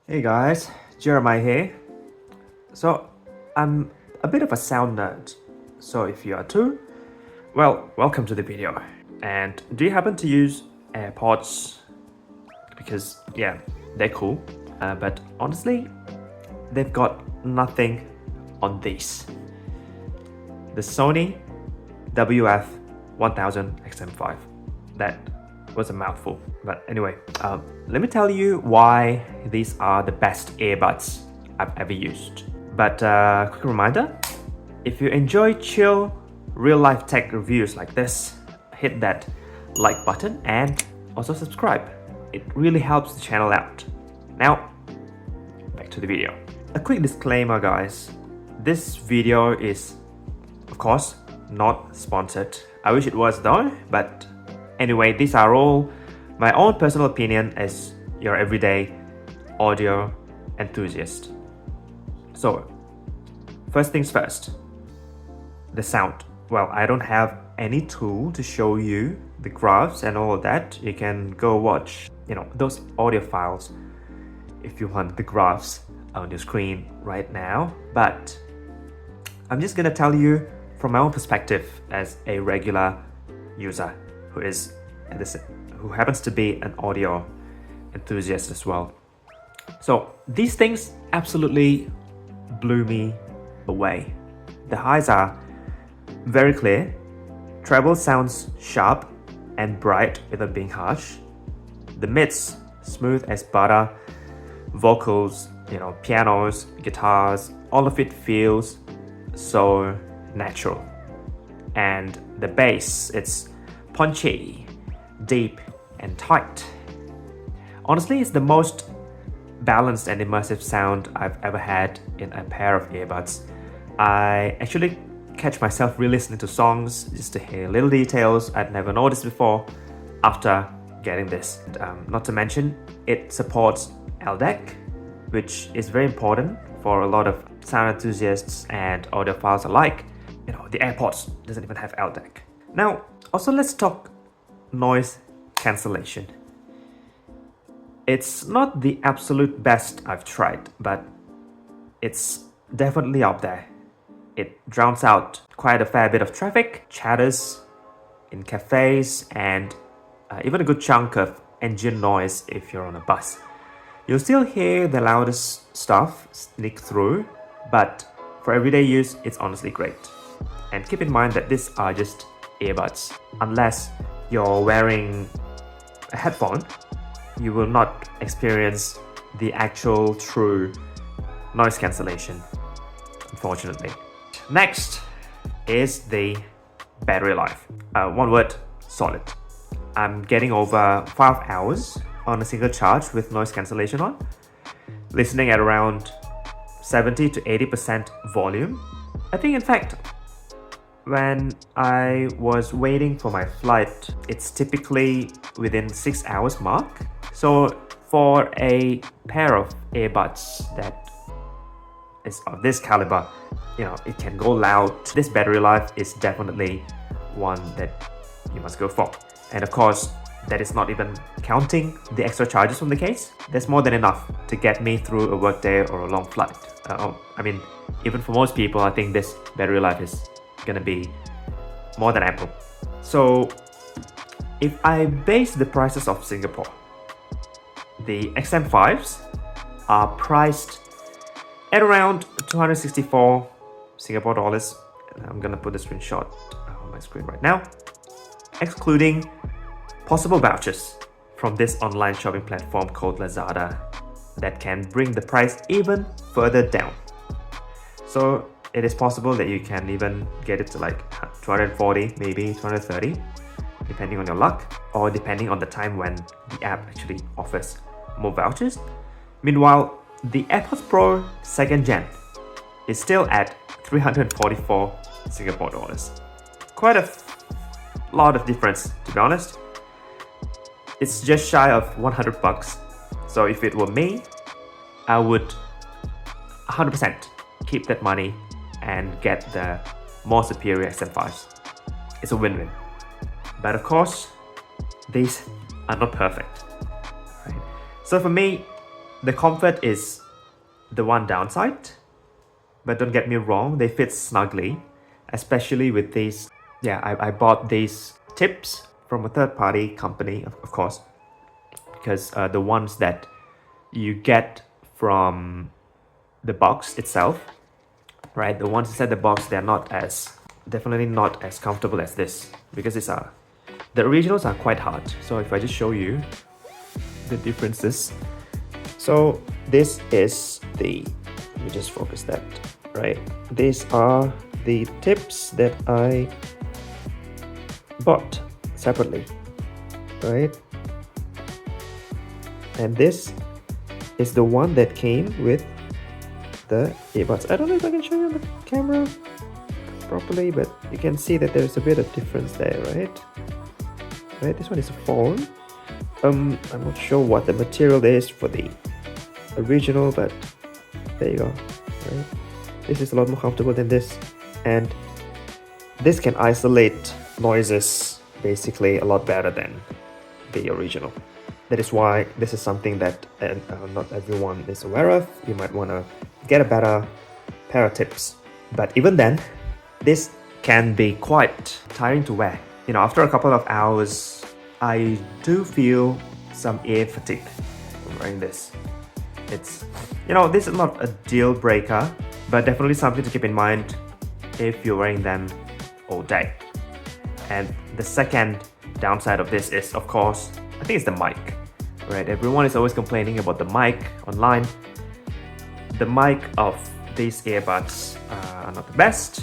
Hey guys, Jeremiah here. So, I'm a bit of a sound nerd. So, if you are too, well, welcome to the video. And do you happen to use AirPods? Because, yeah, they're cool. But honestly, they've got nothing on these. The Sony WF-1000 XM5. That was a mouthful. But anyway, let me tell you why these are the best earbuds I've ever used. But quick reminder, if you enjoy chill, real-life tech reviews like this, hit that like button and also subscribe. It really helps the channel out. Now, back to the video. A quick disclaimer guys, this video is, of course, not sponsored. I wish it was though, but anyway, these are all my own personal opinion as your everyday audio enthusiast. So, first things first, the sound. Well, I don't have any tool to show you the graphs and all of that. You can go watch, those audio files if you want the graphs on your screen right now. But I'm just gonna tell you from my own perspective as a regular user who happens to be an audio enthusiast as well. So these things absolutely blew me away. The highs are very clear, treble sounds sharp and bright without being harsh. The mids, smooth as butter, vocals, pianos, guitars, all of it feels so natural. And the bass, it's punchy, deep and tight. Honestly, it's the most balanced and immersive sound I've ever had in a pair of earbuds. I actually catch myself re-listening to songs just to hear little details I'd never noticed before after getting this. Not to mention, it supports LDAC, which is very important for a lot of sound enthusiasts and audiophiles alike. The AirPods doesn't even have LDAC. Now, also let's talk noise cancellation. It's not the absolute best I've tried, but it's definitely up there. It drowns out quite a fair bit of traffic, chatters in cafes, and even a good chunk of engine noise if you're on a bus. You'll still hear the loudest stuff sneak through, but for everyday use, it's honestly great. And keep in mind that these are just earbuds. Unless you're wearing a headphone, you will not experience the actual true noise cancellation, unfortunately. Next is the battery life. One word, solid. I'm getting over 5 hours on a single charge with noise cancellation on, listening at around 70 to 80% volume. I think in fact, when I was waiting for my flight, it's typically within 6 hours mark. So for a pair of earbuds that is of this caliber, it can go loud. This battery life is definitely one that you must go for. And of course, that is not even counting the extra charges from the case. That's more than enough to get me through a workday or a long flight. Even for most people, I think this battery life is gonna be more than ample. So if I base the prices of Singapore, the XM5s are priced at around 264 Singapore dollars. I'm gonna put the screenshot on my screen right now, excluding possible vouchers from this online shopping platform called Lazada that can bring the price even further down. So it is possible that you can even get it to like 240, maybe 230, depending on your luck, or depending on the time when the app actually offers more vouchers. Meanwhile, the AirPods Pro 2nd Gen is still at 344 Singapore dollars. Quite a lot of difference, to be honest. It's just shy of 100 bucks. So if it were me, I would 100% keep that money and get the more superior XM5s. It's a win-win. But of course, these are not perfect. Right? So for me, The comfort is the one downside, but don't get me wrong, they fit snugly, especially with these. Yeah, I bought these tips from a third-party company, of course, because the ones that you get from the box itself, right? The ones inside the box, they're definitely not as comfortable as this, because the originals are quite hard. So if I just show you the differences. So this is let me just focus that, right? These are the tips that I bought separately, right? And this is the one that came with the earbuds. I don't know if I can show you on the camera properly, but you can see that there's a bit of difference there, right? Right, this one is a foam. I'm not sure what the material is for the original, but there you go, right? This is a lot more comfortable than this, and this can isolate noises basically a lot better than the original. That is why this is something that not everyone is aware of. You might want to get a better pair of tips. But even then, this can be quite tiring to wear. You know, after a couple of hours, I do feel some ear fatigue when wearing this. It's, this is not a deal breaker, but definitely something to keep in mind if you're wearing them all day. And the second downside of this is, of course, I think it's the mic, right? Everyone is always complaining about the mic online. The mic of these earbuds are not the best,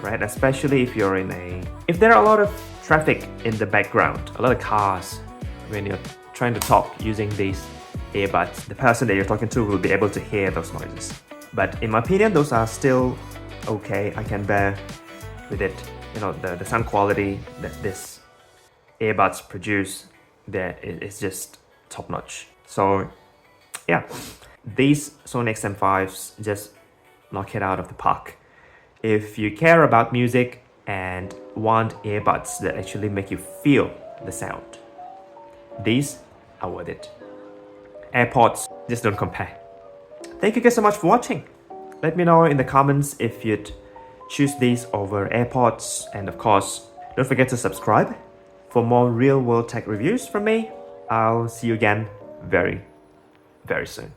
right? Especially if there are a lot of traffic in the background, a lot of cars, when you're trying to talk using these earbuds, the person that you're talking to will be able to hear those noises. But in my opinion, those are still okay. I can bear with it. The sound quality that this earbuds produce there is just top notch. So yeah, these Sony XM5s just knock it out of the park. If you care about music and want earbuds that actually make you feel the sound, these are worth it. AirPods just don't compare. Thank you guys so much for watching. Let me know in the comments if you'd choose these over AirPods, and of course, don't forget to subscribe for more real-world tech reviews from me. I'll see you again very, very soon.